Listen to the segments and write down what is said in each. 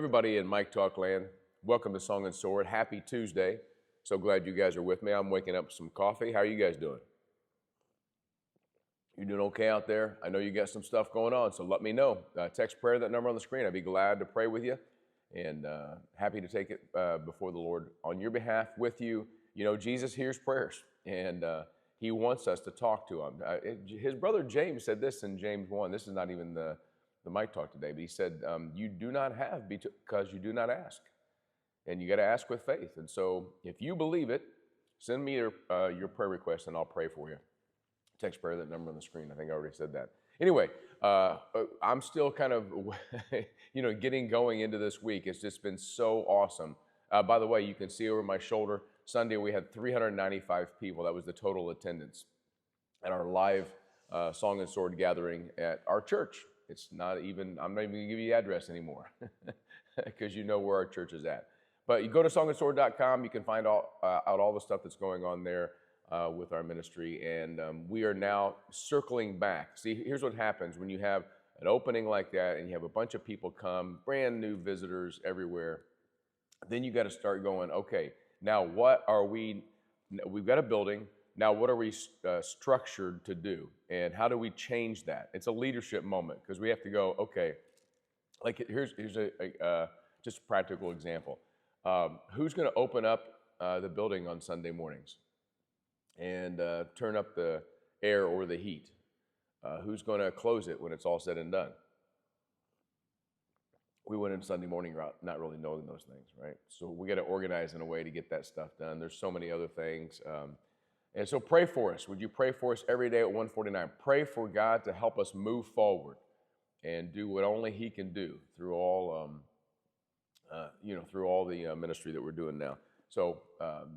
Everybody in Mike Talk Land, welcome to Song and Sword. Happy Tuesday. So glad you guys are with me. I'm waking up with some coffee. How are you guys doing? You doing okay out there? I know you got some stuff going on, so let me know. Text prayer, that number on the screen. I'd be glad to pray with you and happy to take it before the Lord on your behalf with you. You know, Jesus hears prayers, and he wants us to talk to him. His brother James said this in James 1. This is not even the Mike Talk today, but he said, you do not have because you do not ask. And you got to ask with faith. And so if you believe it, send me your prayer request and I'll pray for you. Text prayer, that number on the screen. I think I already said that. Anyway, I'm still kind of, getting going into this week. It's just been so awesome. By the way, you can see over my shoulder, Sunday we had 395 people. That was the total attendance at our live Song and Sword gathering at our church. It's not even, I'm not even going to give you the address anymore because you know where our church is at. But you go to songandsword.com, you can find out all the stuff that's going on there with our ministry. And we are now circling back. See, here's what happens when you have an opening like that and you have a bunch of people come, brand new visitors everywhere. Then you got to start going, okay, now what are we've got a building. Now, what are we structured to do? And how do we change that? It's a leadership moment because we have to go, okay, like here's just a practical example. Who's going to open up the building on Sunday mornings and turn up the air or the heat? Who's going to close it when it's all said and done? We went in Sunday morning route not really knowing those things, right? So we got to organize in a way to get that stuff done. There's so many other things. And so pray for us. Would you pray for us every day at 149? Pray for God to help us move forward and do what only he can do through all the ministry that we're doing now. So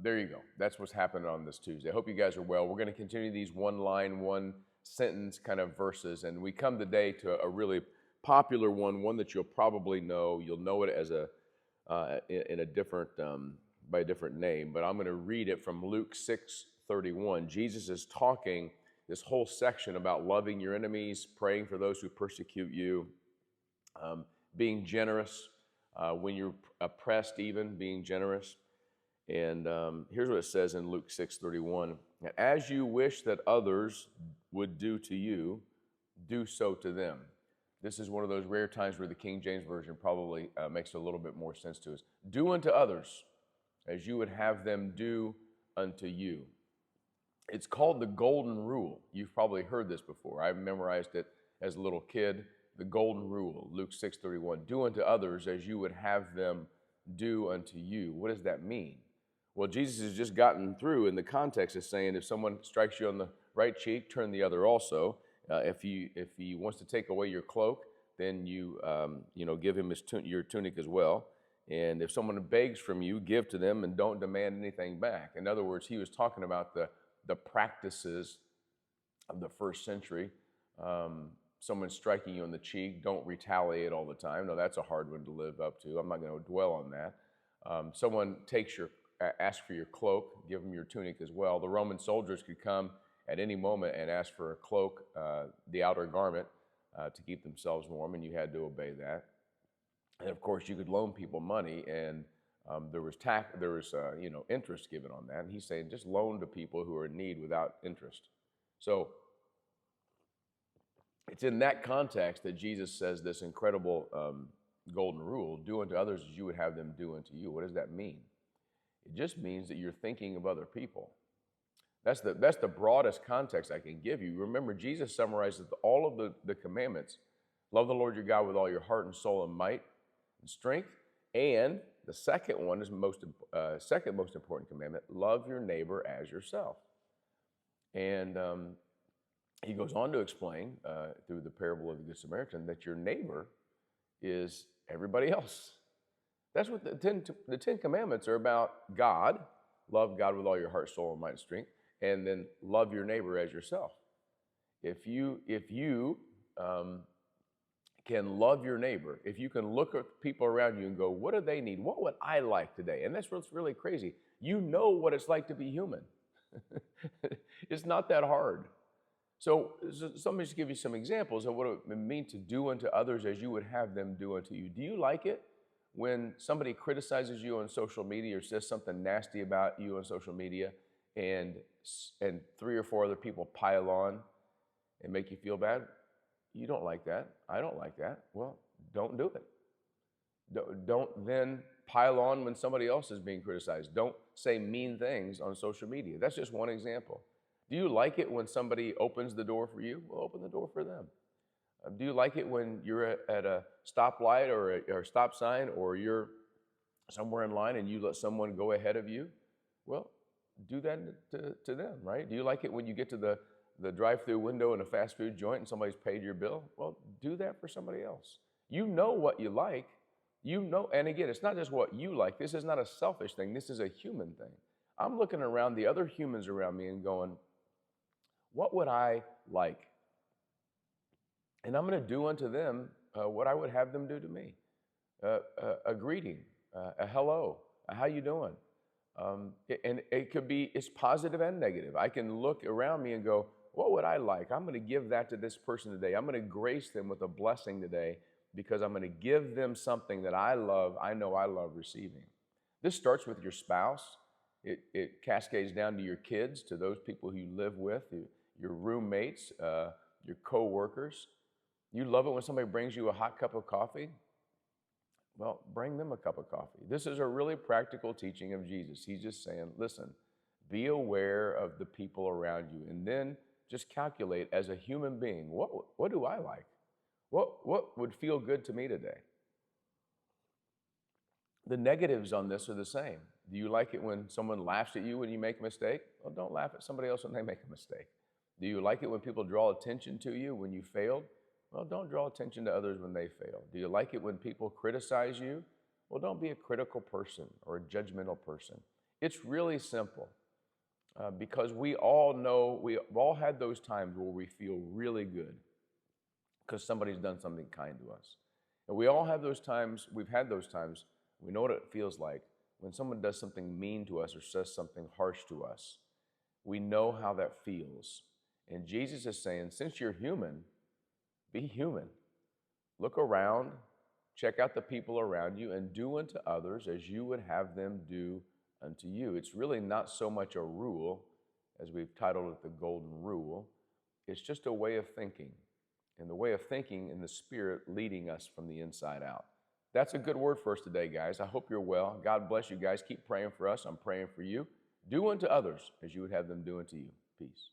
there you go. That's what's happening on this Tuesday. I hope you guys are well. We're going to continue these one line, one sentence kind of verses. And we come today to a really popular one that you'll probably know. You'll know it as in a different, by a different name. But I'm going to read it from Luke 6:31. Jesus is talking this whole section about loving your enemies, praying for those who persecute you, being generous when you're oppressed, even being generous. And here's what it says in Luke 6:31. As you wish that others would do to you, do so to them. This is one of those rare times where the King James Version probably makes a little bit more sense to us. Do unto others as you would have them do unto you. It's called the Golden Rule. You've probably heard this before. I've memorized it as a little kid. The Golden Rule, Luke 6:31. Do unto others as you would have them do unto you. What does that mean? Well, Jesus has just gotten through in the context of saying if someone strikes you on the right cheek, turn the other also. If he wants to take away your cloak, then you give him your tunic as well. And if someone begs from you, give to them and don't demand anything back. In other words, he was talking about the practices of the first century. Someone striking you on the cheek, don't retaliate all the time. No, that's a hard one to live up to. I'm not going to dwell on that. Someone asks for your cloak, give them your tunic as well. The Roman soldiers could come at any moment and ask for a cloak, the outer garment, to keep themselves warm, and you had to obey that. And of course, you could loan people money, and there was interest given on that. And he's saying just loan to people who are in need without interest. So it's in that context that Jesus says this incredible golden rule: do unto others as you would have them do unto you. What does that mean? It just means that you're thinking of other people. That's the broadest context I can give you. Remember, Jesus summarizes all of the commandments. Love the Lord your God with all your heart and soul and might and strength. And the second one is second most important commandment: love your neighbor as yourself. And he goes on to explain through the parable of the Good Samaritan that your neighbor is everybody else. That's what the Ten Commandments are about. God, love God with all your heart, soul, and mind and strength, and then love your neighbor as yourself. If you can love your neighbor, if you can look at people around you and go, what do they need? What would I like today? And that's what's really crazy. You know what it's like to be human. It's not that hard. So let me just give you some examples of what it means to do unto others as you would have them do unto you. Do you like it when somebody criticizes you on social media or says something nasty about you on social media, and 3 or 4 other people pile on and make you feel bad? You don't like that. I don't like that. Well, don't do it. Don't then pile on when somebody else is being criticized. Don't say mean things on social media. That's just one example. Do you like it when somebody opens the door for you? Well, open the door for them. Do you like it when you're at a stoplight or a stop sign, or you're somewhere in line and you let someone go ahead of you? Well, do that to them, right? Do you like it when you get to the drive-through window in a fast food joint and somebody's paid your bill? Well, do that for somebody else. You know what you like. You know, and again, it's not just what you like. This is not a selfish thing. This is a human thing. I'm looking around the other humans around me and going, what would I like? And I'm going to do unto them what I would have them do to me. A greeting, a hello, how you doing? And it could be, it's positive and negative. I can look around me and go, what would I like? I'm going to give that to this person today. I'm going to grace them with a blessing today because I'm going to give them something that I love, I know I love receiving. This starts with your spouse. It cascades down to your kids, to those people who you live with, your roommates, your co-workers. You love it when somebody brings you a hot cup of coffee? Well, bring them a cup of coffee. This is a really practical teaching of Jesus. He's just saying, listen, be aware of the people around you, and then just calculate as a human being, what do I like? What would feel good to me today? The negatives on this are the same. Do you like it when someone laughs at you when you make a mistake? Well, don't laugh at somebody else when they make a mistake. Do you like it when people draw attention to you when you failed? Well, don't draw attention to others when they fail. Do you like it when people criticize you? Well, don't be a critical person or a judgmental person. It's really simple because we all know, we've all had those times where we feel really good because somebody's done something kind to us. And we all have those times, we've had those times, we know what it feels like when someone does something mean to us or says something harsh to us. We know how that feels. And Jesus is saying, since you're human, be human. Look around, check out the people around you, and do unto others as you would have them do unto you. It's really not so much a rule, as we've titled it the Golden Rule. It's just a way of thinking, and the way of thinking in the Spirit leading us from the inside out. That's a good word for us today, guys. I hope you're well. God bless you guys. Keep praying for us. I'm praying for you. Do unto others as you would have them do unto you. Peace.